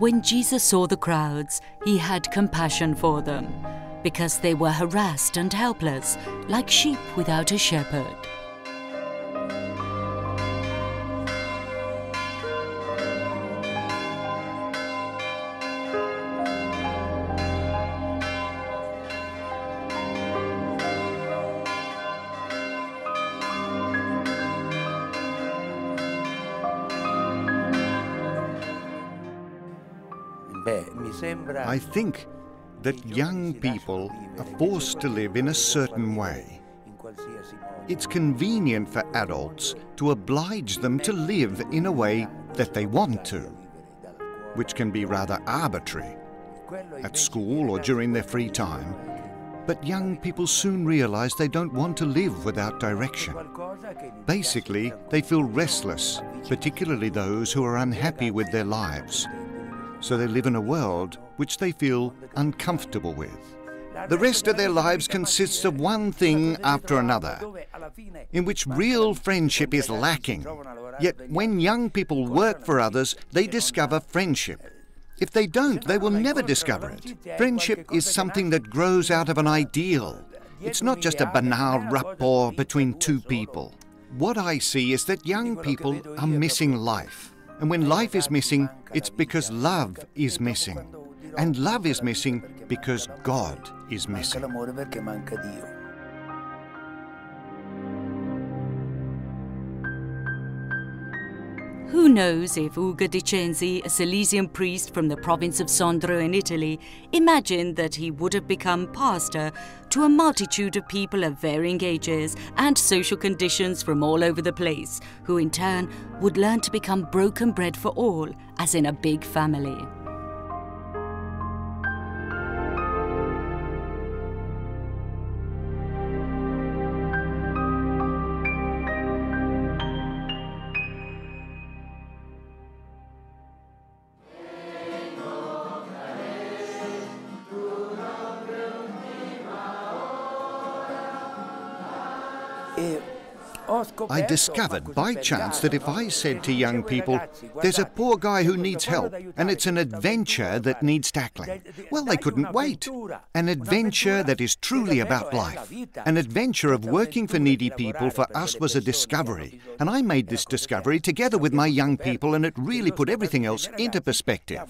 When Jesus saw the crowds, he had compassion for them, because they were harassed and helpless, like sheep without a shepherd. I think that young people are forced to live in a certain way. It's convenient for adults to oblige them to live in a way that they want to, which can be rather arbitrary, at school or during their free time. But young people soon realize they don't want to live without direction. Basically, they feel restless, particularly those who are unhappy with their lives. So they live in a world which they feel uncomfortable with. The rest of their lives consists of one thing after another, in which real friendship is lacking. Yet when young people work for others, they discover friendship. If they don't, they will never discover it. Friendship is something that grows out of an ideal. It's not just a banal rapport between two people. What I see is that young people are missing life. And when life is missing, it's because love is missing. And love is missing because God is missing. Who knows if Ugo De Censi, a Salesian priest from the province of Sondrio in Italy, imagined that he would have become pastor to a multitude of people of varying ages and social conditions from all over the place, who in turn would learn to become broken bread for all, as in a big family. I discovered by chance that if I said to young people, there's a poor guy who needs help and it's an adventure that needs tackling, well, they couldn't wait. An adventure that is truly about life. An adventure of working for needy people for us was a discovery. And I made this discovery together with my young people, and it really put everything else into perspective.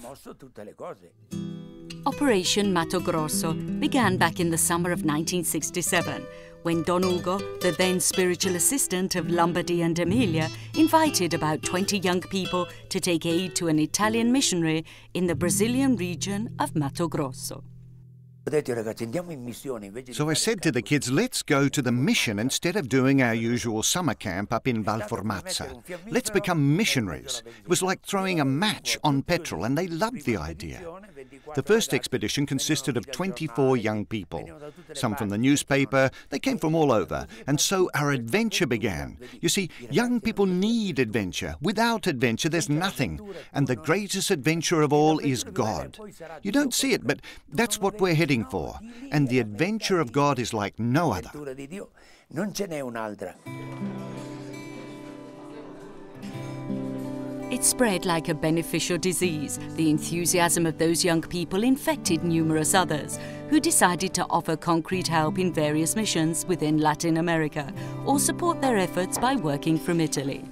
Operation Mato Grosso began back in the summer of 1967, when Don Ugo, the then spiritual assistant of Lombardy and Emilia, invited about 20 young people to take aid to an Italian missionary in the Brazilian region of Mato Grosso. So I said to the kids, let's go to the mission instead of doing our usual summer camp up in Valformazza. Let's become missionaries. It was like throwing a match on petrol, and they loved the idea. The first expedition consisted of 24 young people, some from the newspaper. They came from all over, and so our adventure began. You see, young people need adventure. Without adventure, there's nothing. And the greatest adventure of all is God. You don't see it, but that's what we're heading for. And the adventure of God is like no other. It spread like a beneficial disease. The enthusiasm of those young people infected numerous others, who decided to offer concrete help in various missions within Latin America, or support their efforts by working from Italy.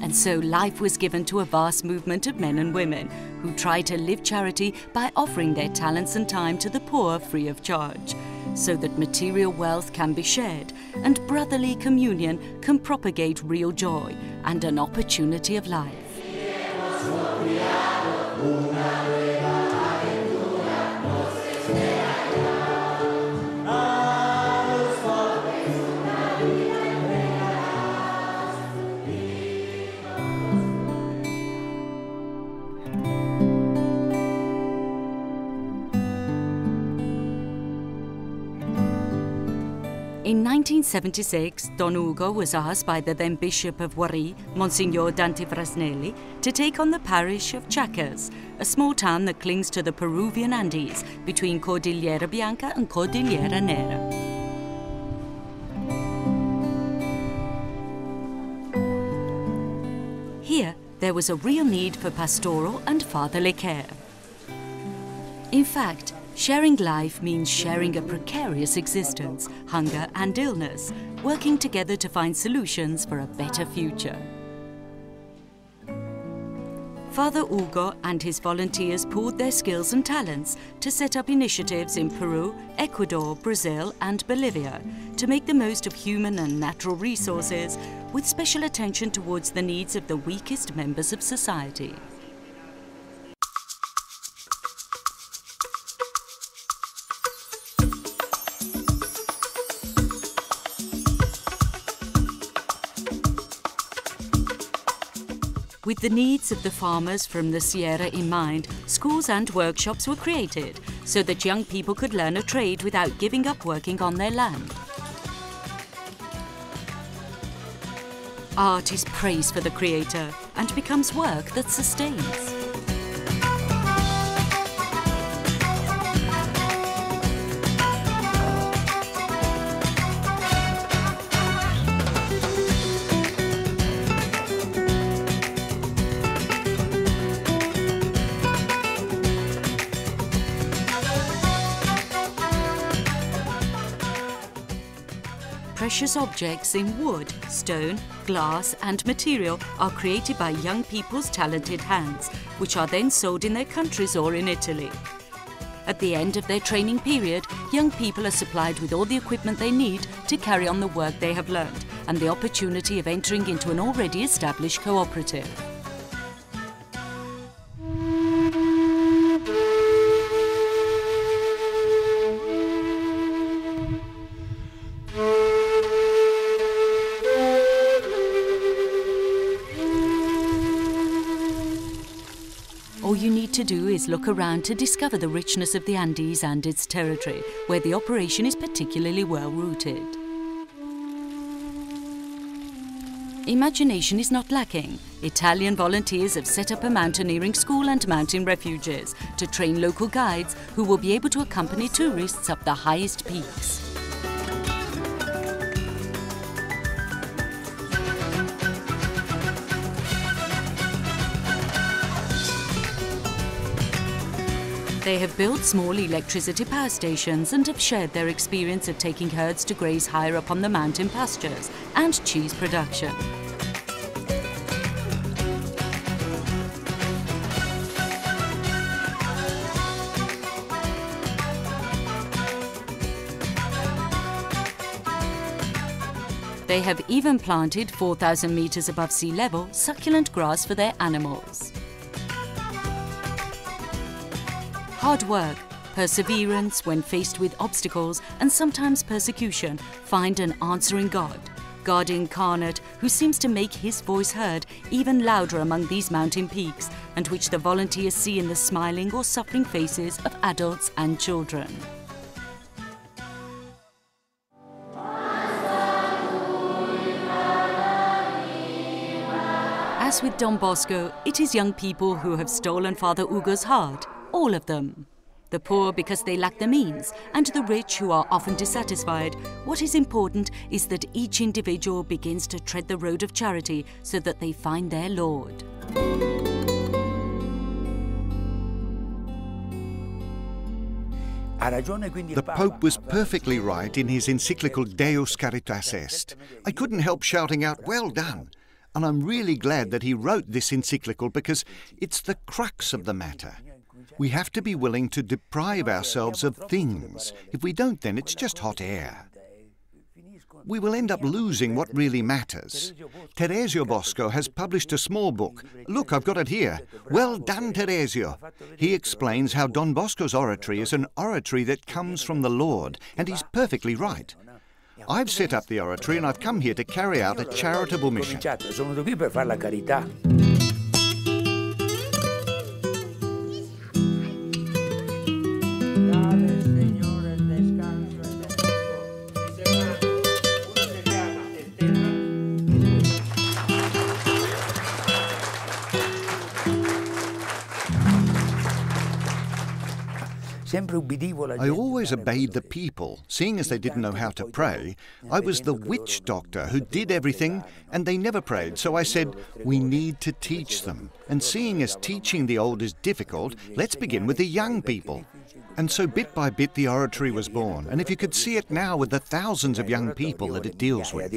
And so life was given to a vast movement of men and women who try to live charity by offering their talents and time to the poor free of charge, so that material wealth can be shared and brotherly communion can propagate real joy and an opportunity of life. In 1976, Don Ugo was asked by the then Bishop of Huari, Monsignor Dante Frasnelli, to take on the parish of Chacas, a small town that clings to the Peruvian Andes between Cordillera Bianca and Cordillera Nera. Here, there was a real need for pastoral and fatherly care. In fact, sharing life means sharing a precarious existence, hunger and illness, working together to find solutions for a better future. Father Ugo and his volunteers pooled their skills and talents to set up initiatives in Peru, Ecuador, Brazil and Bolivia to make the most of human and natural resources, with special attention towards the needs of the weakest members of society. With the needs of the farmers from the Sierra in mind, schools and workshops were created so that young people could learn a trade without giving up working on their land. Art is praise for the creator and becomes work that sustains. Precious objects in wood, stone, glass and material are created by young people's talented hands, which are then sold in their countries or in Italy. At the end of their training period, young people are supplied with all the equipment they need to carry on the work they have learned and the opportunity of entering into an already established cooperative. All you need to do is look around to discover the richness of the Andes and its territory, where the operation is particularly well rooted. Imagination is not lacking. Italian volunteers have set up a mountaineering school and mountain refuges to train local guides who will be able to accompany tourists up the highest peaks. They have built small electricity power stations and have shared their experience of taking herds to graze higher up on the mountain pastures and cheese production. They have even planted 4,000 meters above sea level succulent grass for their animals. Hard work, perseverance when faced with obstacles and sometimes persecution find an answer in God, God incarnate who seems to make his voice heard even louder among these mountain peaks, and which the volunteers see in the smiling or suffering faces of adults and children. As with Don Bosco, it is young people who have stolen Father Ugo's heart. All of them. The poor because they lack the means, and the rich who are often dissatisfied. What is important is that each individual begins to tread the road of charity so that they find their Lord. The Pope was perfectly right in his encyclical Deus Caritas Est. I couldn't help shouting out, "Well done!" And I'm really glad that he wrote this encyclical because it's the crux of the matter. We have to be willing to deprive ourselves of things. If we don't, then it's just hot air. We will end up losing what really matters. Teresio Bosco has published a small book. Look, I've got it here. Well done, Teresio. He explains how Don Bosco's oratory is an oratory that comes from the Lord, and he's perfectly right. I've set up the oratory and I've come here to carry out a charitable mission. I always obeyed the people, seeing as they didn't know how to pray. I was the witch doctor who did everything, and they never prayed, so I said, we need to teach them. And seeing as teaching the old is difficult, let's begin with the young people. And so bit by bit the oratory was born. And if you could see it now with the thousands of young people that it deals with.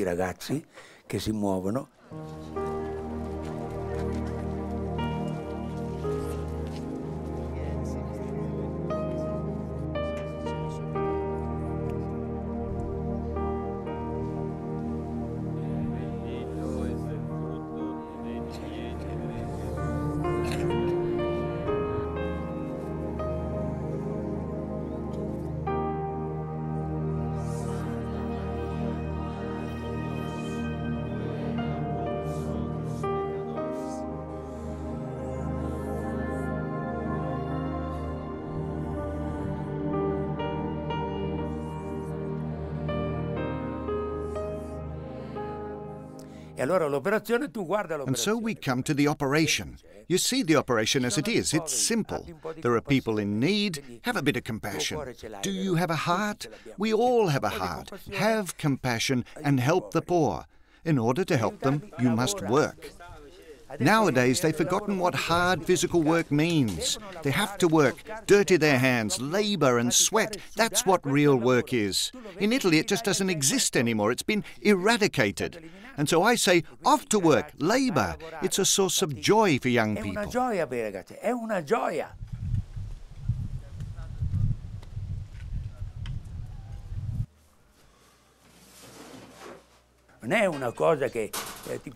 And so we come to the operation. You see the operation as it is. It's simple. There are people in need. Have a bit of compassion. Do you have a heart? We all have a heart. Have compassion and help the poor. In order to help them, you must work. Nowadays, they've forgotten what hard physical work means. They have to work, dirty their hands, labour and sweat. That's what real work is. In Italy, it just doesn't exist anymore. It's been eradicated. And so I say, off to work, labour. It's a source of joy for young people.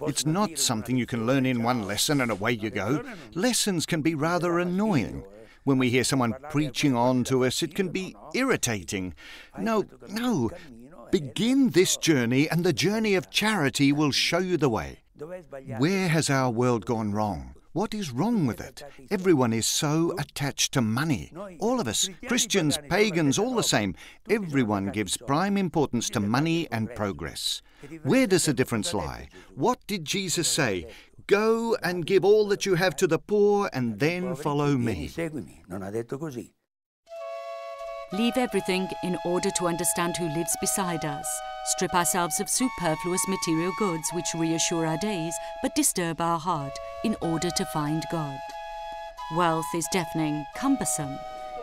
It's not something you can learn in one lesson and away you go. Lessons can be rather annoying. When we hear someone preaching on to us, it can be irritating. No. Begin this journey and the journey of charity will show you the way. Where has our world gone wrong? What is wrong with it? Everyone is so attached to money. All of us, Christians, pagans, all the same. Everyone gives prime importance to money and progress. Where does the difference lie? What did Jesus say? Go and give all that you have to the poor and then follow me. Leave everything in order to understand who lives beside us. Strip ourselves of superfluous material goods which reassure our days but disturb our heart in order to find God. Wealth is deafening, cumbersome.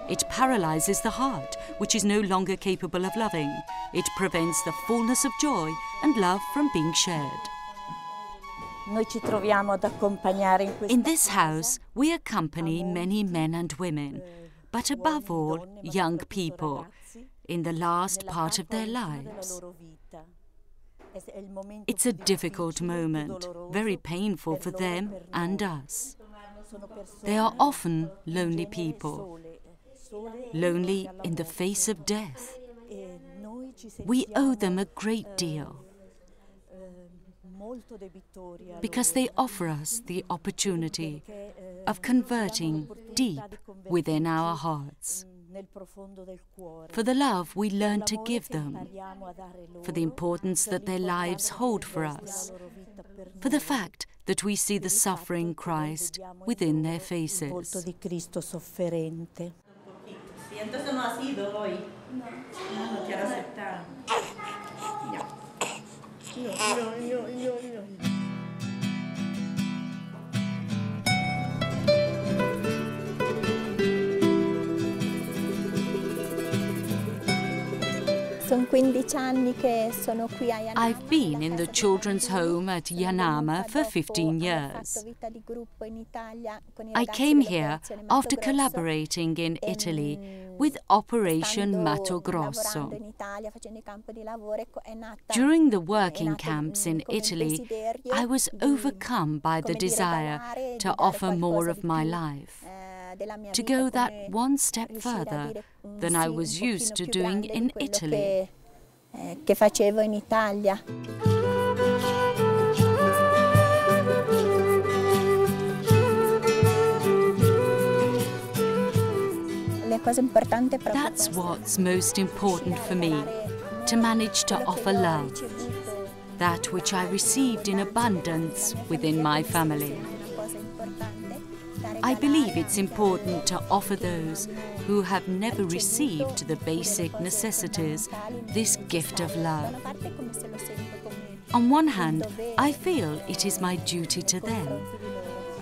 It paralyzes the heart, which is no longer capable of loving. It prevents the fullness of joy and love from being shared. In this house, we accompany many men and women, but above all, young people, in the last part of their lives. It's a difficult moment, very painful for them and us. They are often lonely people, lonely in the face of death. We owe them a great deal, because they offer us the opportunity of converting deep within our hearts, for the love we learn to give them, for the importance that their lives hold for us, for the fact that we see the suffering Christ within their faces. I've been in the children's home at Janama for 15 years. I came here after collaborating in Italy with Operation Mato Grosso. During the working camps in Italy, I was overcome by the desire to offer more of my life, to go that one step further than I was used to doing in Italy. That's what's most important for me, to manage to offer love, that which I received in abundance within my family. I believe it's important to offer those who have never received the basic necessities this gift of love. On one hand, I feel it is my duty to them,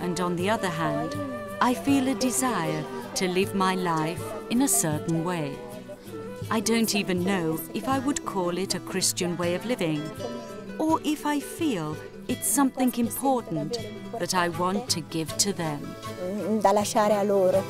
And on the other hand, I feel a desire to live my life in a certain way. I don't even know if I would call it a Christian way of living, or if I feel it's something important that I want to give to them. Da lasciare a loro.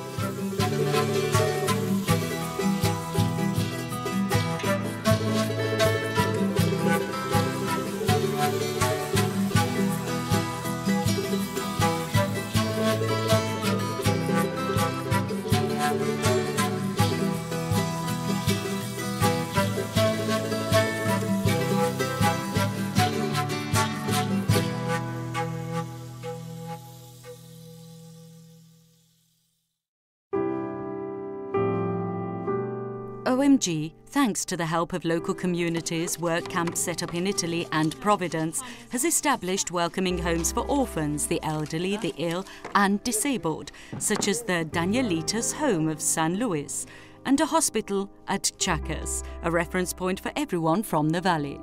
OMG, thanks to the help of local communities, work camps set up in Italy and Providence, has established welcoming homes for orphans, the elderly, the ill and disabled, such as the Danielitas Home of San Luis, and a hospital at Chacas, a reference point for everyone from the valley.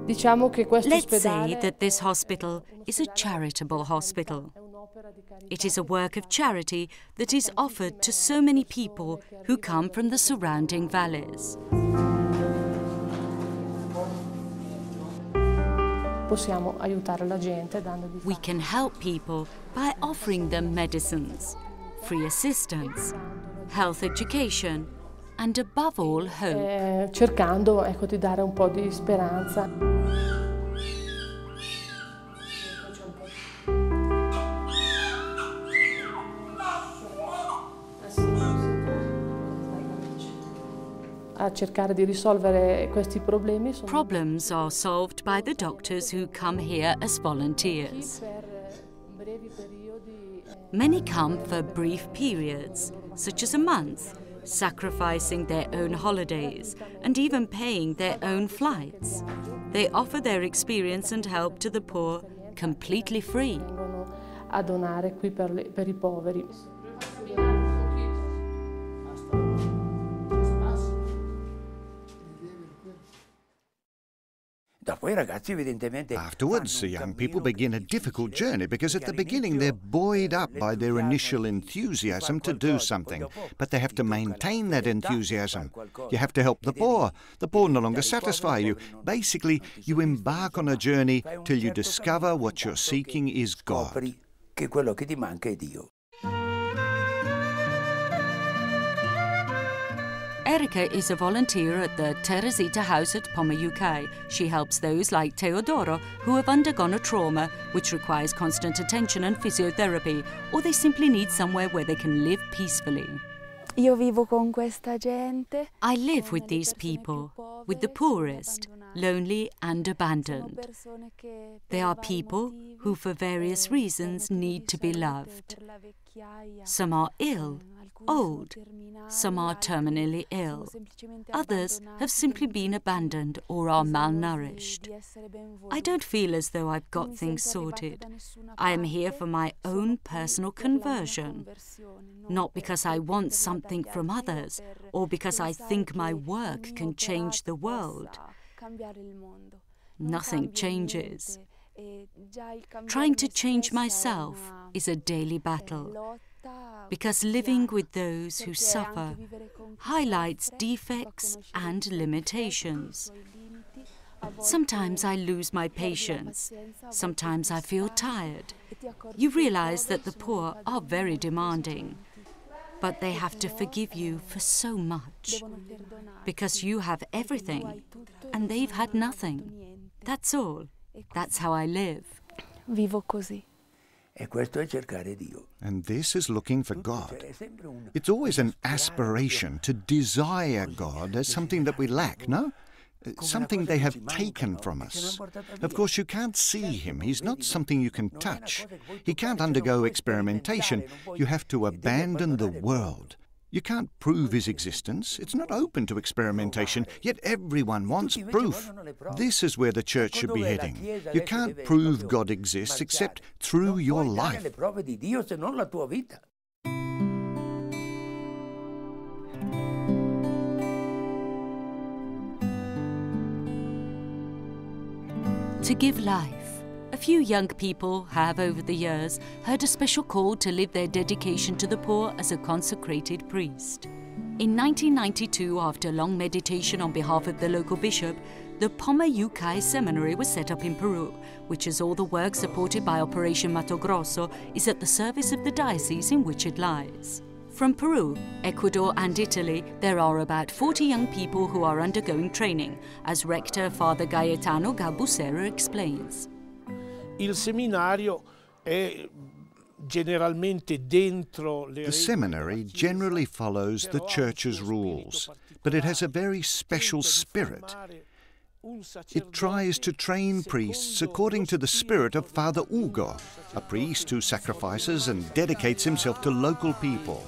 Let's say that this hospital is a charitable hospital. It is a work of charity that is offered to so many people who come from the surrounding valleys. We can help people by offering them medicines, free assistance, health education, and above all, hope. Cercando, di dare un po' di speranza. A cercare di risolvere questi problemi. Problems are solved by the doctors who come here as volunteers. Many come for brief periods, such as a month, sacrificing their own holidays and even paying their own flights. They offer their experience and help to the poor completely free. A donare qui per I poveri. Afterwards, the young people begin a difficult journey because at the beginning they're buoyed up by their initial enthusiasm to do something, but they have to maintain that enthusiasm. You have to help the poor. The poor no longer satisfy you. Basically, you embark on a journey till you discover what you're seeking is God. Erica is a volunteer at the Teresita House at Poma, UK. She helps those like Teodoro who have undergone a trauma which requires constant attention and physiotherapy, or they simply need somewhere where they can live peacefully. Io vivo con questa gente. I live with these people, with the poorest, lonely and abandoned. They are people who for various reasons need to be loved. Some are ill, old, some are terminally ill. Others have simply been abandoned or are malnourished. I don't feel as though I've got things sorted. I am here for my own personal conversion, not because I want something from others or because I think my work can change the world. Nothing changes. Trying to change myself is a daily battle, because living with those who suffer highlights defects and limitations. Sometimes I lose my patience. Sometimes I feel tired. You realize that the poor are very demanding, but they have to forgive you for so much, because you have everything and they've had nothing. That's all. That's how I live. Vivo così. And this is looking for God. It's always an aspiration to desire God as something that we lack, no? Something they have taken from us. Of course, you can't see him. He's not something you can touch. He can't undergo experimentation. You have to abandon the world. You can't prove his existence. It's not open to experimentation, yet everyone wants proof. This is where the church should be heading. You can't prove God exists except through your life. To give life, a few young people have, over the years, heard a special call to live their dedication to the poor as a consecrated priest. In 1992, after long meditation on behalf of the local bishop, the Pomayukai Seminary was set up in Peru, which, as all the work supported by Operation Mato Grosso, is at the service of the diocese in which it lies. From Peru, Ecuador and Italy, there are about 40 young people who are undergoing training, as Rector Father Gaetano Gabusera explains. Il seminario è generalmente dentro le The seminary generally follows the Church's rules, but it has a very special spirit. It tries to train priests according to the spirit of Father Ugo, a priest who sacrifices and dedicates himself to local people.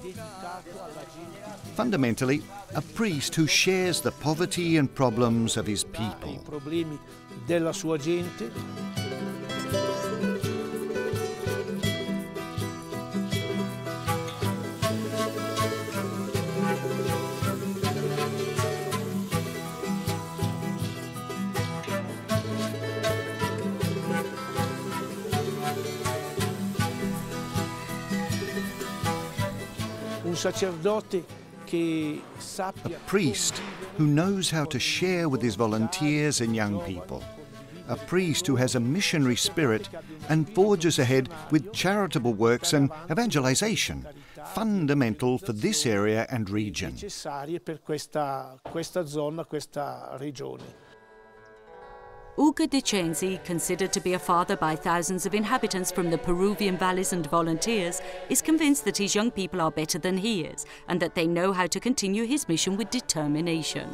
Fundamentally, a priest who shares the poverty and problems of his people. I problemi della sua gente. A priest who knows how to share with his volunteers and young people. A priest who has a missionary spirit and forges ahead with charitable works and evangelization, fundamental for this area and region. Ugo De Censi, considered to be a father by thousands of inhabitants from the Peruvian valleys and volunteers, is convinced that his young people are better than he is and that they know how to continue his mission with determination.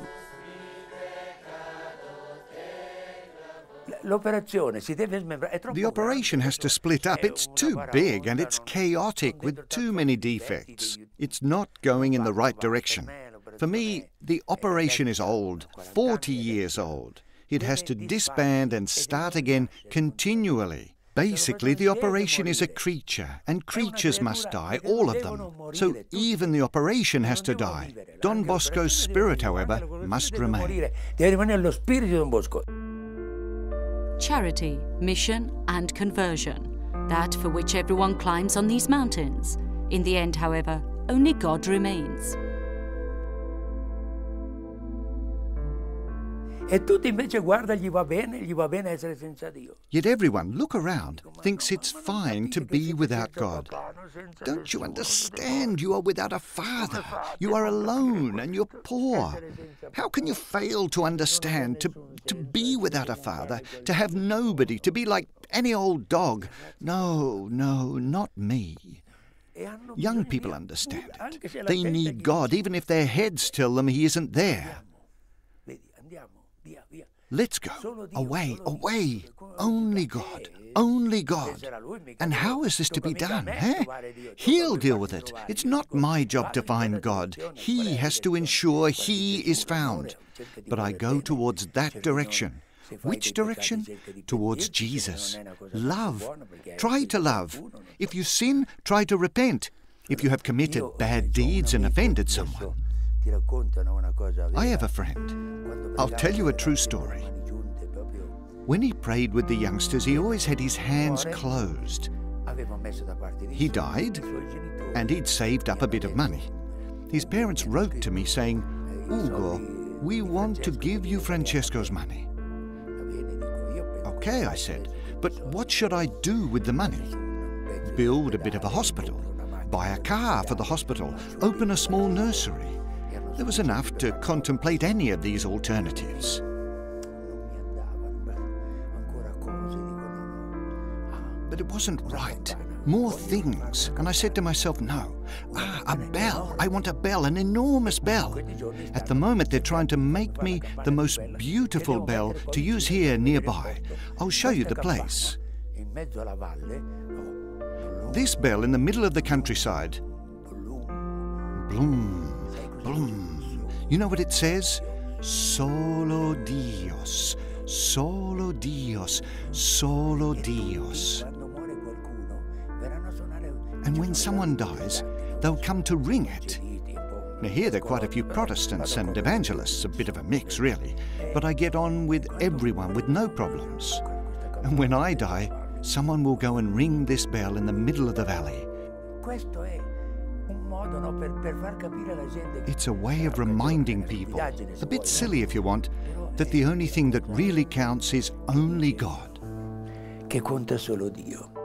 The operation has to split up. It's too big and it's chaotic with too many defects. It's not going in the right direction. For me, the operation is old, 40 years old. It has to disband and start again continually. Basically, the operation is a creature, and creatures must die, all of them. So even the operation has to die. Don Bosco's spirit, however, must remain. Charity, mission, and conversion. That for which everyone climbs on these mountains. In the end, however, only God remains. Yet everyone, look around, thinks it's fine to be without God. Don't you understand? You are without a father. You are alone and you're poor. How can you fail to understand, to be without a father, to have nobody, to be like any old dog? No, not me. Young people understand it. They need God, even if their heads tell them He isn't there. Let's go. Away, away. Only God. Only God. And how is this to be done, eh? He'll deal with it. It's not my job to find God. He has to ensure He is found. But I go towards that direction. Which direction? Towards Jesus. Love. Try to love. If you sin, try to repent. If you have committed bad deeds and offended someone. I have a friend. I'll tell you a true story. When he prayed with the youngsters, he always had his hands closed. He died, and he'd saved up a bit of money. His parents wrote to me saying, "Ugo, we want to give you Francesco's money." Okay, I said, but what should I do with the money? Build a bit of a hospital, buy a car for the hospital, open a small nursery. There was enough to contemplate any of these alternatives. But it wasn't right. More things. And I said to myself, no. A bell. I want a bell, an enormous bell. At the moment, they're trying to make me the most beautiful bell to use here nearby. I'll show you the place. This bell in the middle of the countryside. Bloom. Bloom. You know what it says? Solo Dios, solo Dios, solo Dios. And when someone dies, they'll come to ring it. Now here there are quite a few Protestants and evangelists, a bit of a mix really, but I get on with everyone with no problems. And when I die, someone will go and ring this bell in the middle of the valley. It's a way of reminding people, a bit silly if you want, that the only thing that really counts is only God. Che conta solo Dio.